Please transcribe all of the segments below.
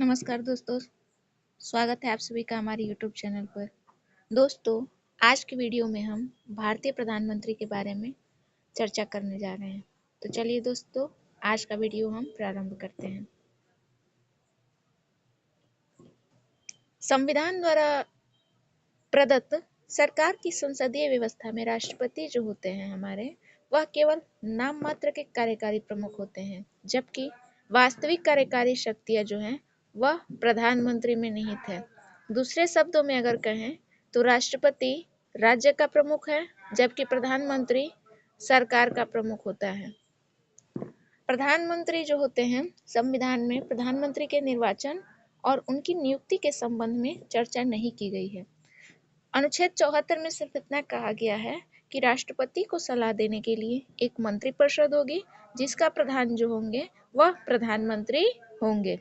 नमस्कार दोस्तों, स्वागत है आप सभी का हमारे YouTube चैनल पर। दोस्तों, आज की वीडियो में हम भारतीय प्रधानमंत्री के बारे में चर्चा करने जा रहे हैं। तो चलिए दोस्तों, आज का वीडियो हम प्रारंभ करते हैं। संविधान द्वारा प्रदत्त सरकार की संसदीय व्यवस्था में राष्ट्रपति जो होते हैं हमारे, वह केवल नाम मात्र के कार्यकारी प्रमुख होते हैं, जबकि वास्तविक कार्यकारी शक्तियां जो हैं वह प्रधानमंत्री में निहित है। दूसरे शब्दों में अगर कहें तो राष्ट्रपति राज्य का प्रमुख है, जबकि प्रधानमंत्री सरकार का प्रमुख होता है। प्रधानमंत्री जो होते हैं, संविधान में प्रधानमंत्री के निर्वाचन और उनकी नियुक्ति के संबंध में चर्चा नहीं की गई है। अनुच्छेद 74 में सिर्फ इतना कहा गया है कि राष्ट्रपति को सलाह देने के लिए एक मंत्रिपरिषद होगी, जिसका प्रधान जो होंगे वह प्रधानमंत्री होंगे।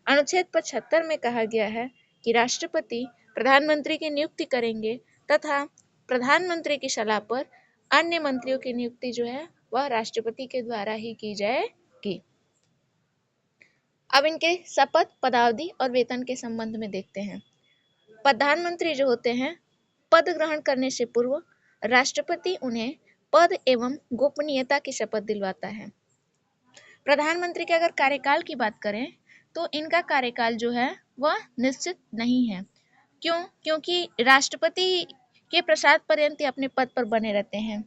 अनुच्छेद 75 में कहा गया है कि राष्ट्रपति प्रधानमंत्री की नियुक्ति करेंगे तथा प्रधानमंत्री की सलाह पर अन्य मंत्रियों की नियुक्ति जो है वह राष्ट्रपति के द्वारा ही की जाएगी। अब इनके शपथ, पदावधि और वेतन के संबंध में देखते हैं। प्रधानमंत्री जो होते हैं, पद ग्रहण करने से पूर्व राष्ट्रपति उन्हें पद एवं गोपनीयता की शपथ दिलवाता है। प्रधानमंत्री के अगर कार्यकाल की बात करें तो इनका कार्यकाल जो है वह निश्चित नहीं है। क्यों? क्योंकि राष्ट्रपति के प्रसाद पर्यंत अपने पद पर बने रहते हैं।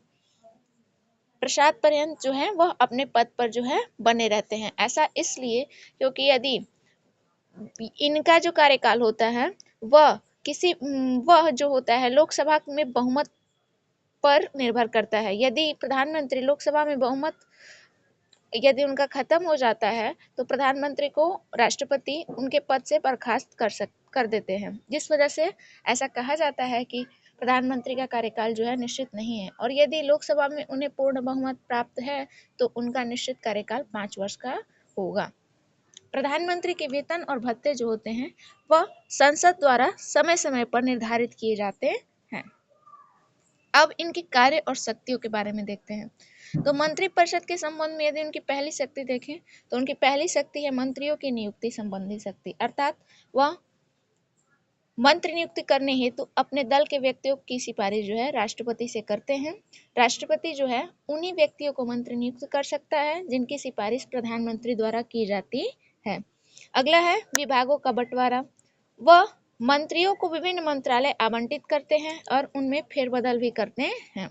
प्रसाद पर्यंत जो है वह अपने पद पर जो है बने रहते हैं। ऐसा इसलिए क्योंकि यदि इनका जो कार्यकाल होता है वह जो होता है लोकसभा में बहुमत पर निर्भर करता है। यदि प्रधानमंत्री लोकसभा में बहुमत यदि उनका खत्म हो जाता है तो प्रधानमंत्री को राष्ट्रपति उनके पद से बर्खास्त कर देते हैं, जिस वजह से ऐसा कहा जाता है कि प्रधानमंत्री का कार्यकाल जो है निश्चित नहीं है। और यदि लोकसभा में उन्हें पूर्ण बहुमत प्राप्त है तो उनका निश्चित कार्यकाल 5 वर्ष का होगा। प्रधानमंत्री के वेतन और भत्ते जो होते हैं वह संसद द्वारा समय समय पर निर्धारित किए जाते हैं। अब इनके कार्य और शक्तियों के बारे में देखते हैं। तो मंत्रिपरिषद के संबंध में यदि उनकी पहली शक्ति देखें तो उनकी पहली शक्ति है मंत्रियों की नियुक्ति संबंधी शक्ति, अर्थात वह मंत्री नियुक्ति करने हेतु अपने दल के व्यक्तियों की सिफारिश जो है राष्ट्रपति से करते हैं। राष्ट्रपति जो है उन्हीं व्यक्तियों को मंत्री नियुक्त कर सकता है जिनकी सिफारिश प्रधानमंत्री द्वारा की जाती है। अगला है विभागों का बंटवारा। वह मंत्रियों को विभिन्न मंत्रालय आवंटित करते हैं और उनमें फेरबदल भी करते हैं।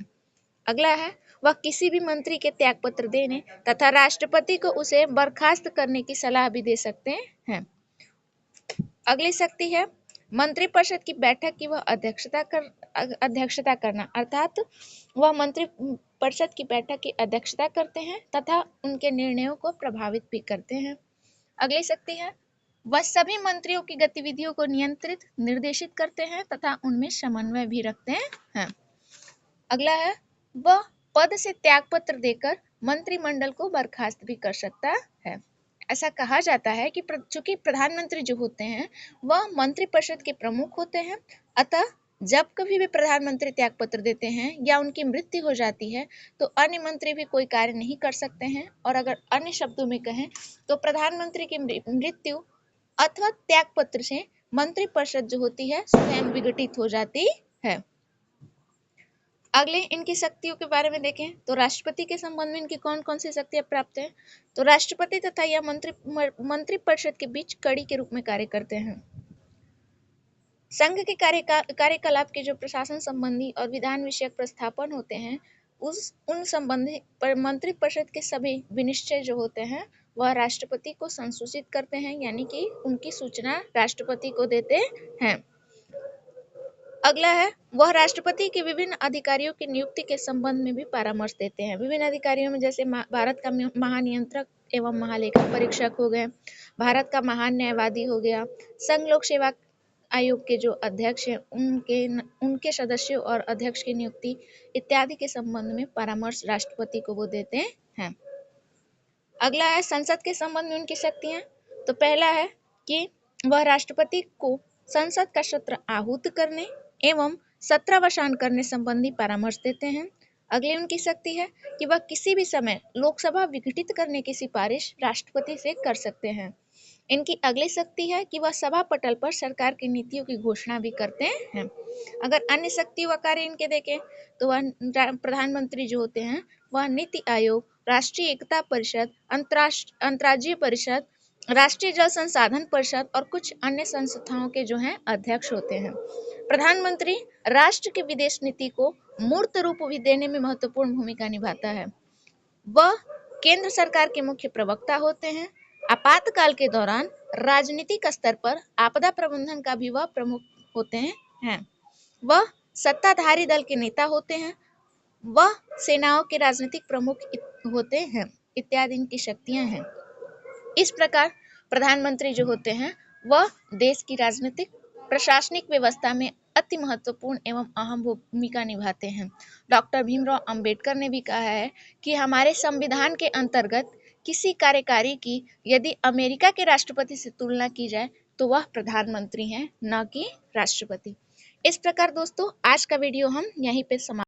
अगला है वह किसी भी मंत्री के त्यागपत्र देने तथा राष्ट्रपति को उसे बर्खास्त करने की सलाह भी दे सकते हैं। अगली शक्ति है मंत्रिपरिषद की बैठक की वह अध्यक्षता करना, अर्थात वह मंत्रिपरिषद की बैठक की अध्यक्षता करते हैं तथा उनके निर्णयों को प्रभावित भी करते हैं। अगली शक्ति है वह सभी मंत्रियों की गतिविधियों को नियंत्रित निर्देशित करते हैं तथा उनमें समन्वय भी रखते हैं। अगला है वह पद से त्यागपत्र देकर मंत्रिमंडल को बर्खास्त भी कर सकता है। ऐसा कहा जाता है कि चूंकि प्रधानमंत्री जो होते हैं वह मंत्रिपरिषद के प्रमुख होते हैं, अतः जब कभी भी प्रधानमंत्री त्यागपत्र देते हैं या उनकी मृत्यु हो जाती है तो अन्य मंत्री भी कोई कार्य नहीं कर सकते हैं। और अगर अन्य शब्दों में कहें तो प्रधानमंत्री की मृत्यु अथवा त्यागपत्र से मंत्रिपरिषद जो होती है स्वयं विघटित हो जाती है। अगले इनकी शक्तियों के बारे में देखें तो राष्ट्रपति के संबंध में इनकी कौन कौन सी शक्तियां प्राप्त है। तो राष्ट्रपति तथा यह मंत्रिपरिषद के बीच कड़ी के रूप में कार्य करते हैं। संघ के कार्यकलाप के जो प्रशासन संबंधी और विधान विषयक प्रस्थापन होते हैं उन संबंधी मंत्रिपरिषद के सभी विनिश्चय जो होते हैं वह राष्ट्रपति को संसूचित करते हैं, यानी कि उनकी सूचना राष्ट्रपति को देते हैं। अगला है वह राष्ट्रपति के विभिन्न अधिकारियों की नियुक्ति के संबंध में भी परामर्श देते हैं। विभिन्न अधिकारियों में जैसे भारत का महानियंत्रक एवं महालेखा परीक्षक हो गए, भारत का महान न्यायवादी हो गया, संघ लोक सेवा आयोग के जो अध्यक्ष हैं उनके सदस्यों और अध्यक्ष की नियुक्ति इत्यादि के संबंध में परामर्श राष्ट्रपति को वो देते हैं। अगला है संसद के संबंध में उनकी शक्तियां। तो पहला है कि वह राष्ट्रपति को संसद का सत्र आहूत करने एवं सत्रावसान करने संबंधी परामर्श देते हैं। अगली उनकी शक्ति है कि वह किसी भी समय लोकसभा विघटित करने की सिफारिश राष्ट्रपति से कर सकते हैं। इनकी अगली शक्ति है कि वह सभा पटल पर सरकार की नीतियों की घोषणा भी करते हैं। अगर अन्य शक्ति व कार्य इनके देखें तो वह प्रधानमंत्री जो होते हैं वह नीति आयोग, राष्ट्रीय एकता परिषद, अंतर्राज्यीय परिषद, राष्ट्रीय जल संसाधन परिषद और कुछ अन्य संस्थाओं के जो हैं अध्यक्ष होते हैं। प्रधानमंत्री राष्ट्र की विदेश नीति को मूर्त रूप भी देने में महत्वपूर्ण भूमिका निभाता है। वह केंद्र सरकार के मुख्य प्रवक्ता होते हैं। आपातकाल के दौरान राजनीतिक स्तर पर आपदा प्रबंधन का भी वह प्रमुख होते हैं। वह सत्ताधारी दल के नेता होते हैं। वह सेनाओं के राजनीतिक प्रमुख होते हैं इत्यादि इनकी शक्तियां हैं। इस प्रकार प्रधानमंत्री जो होते हैं वह देश की राजनीतिक प्रशासनिक व्यवस्था में अति महत्वपूर्ण एवं अहम भूमिका निभाते हैं। डॉक्टर भीमराव अंबेडकर ने भी कहा है कि हमारे संविधान के अंतर्गत किसी कार्यकारी की यदि अमेरिका के राष्ट्रपति से तुलना की जाए तो वह प्रधानमंत्री हैं, न कि राष्ट्रपति। इस प्रकार दोस्तों आज का वीडियो हम यहीं पे समाप्त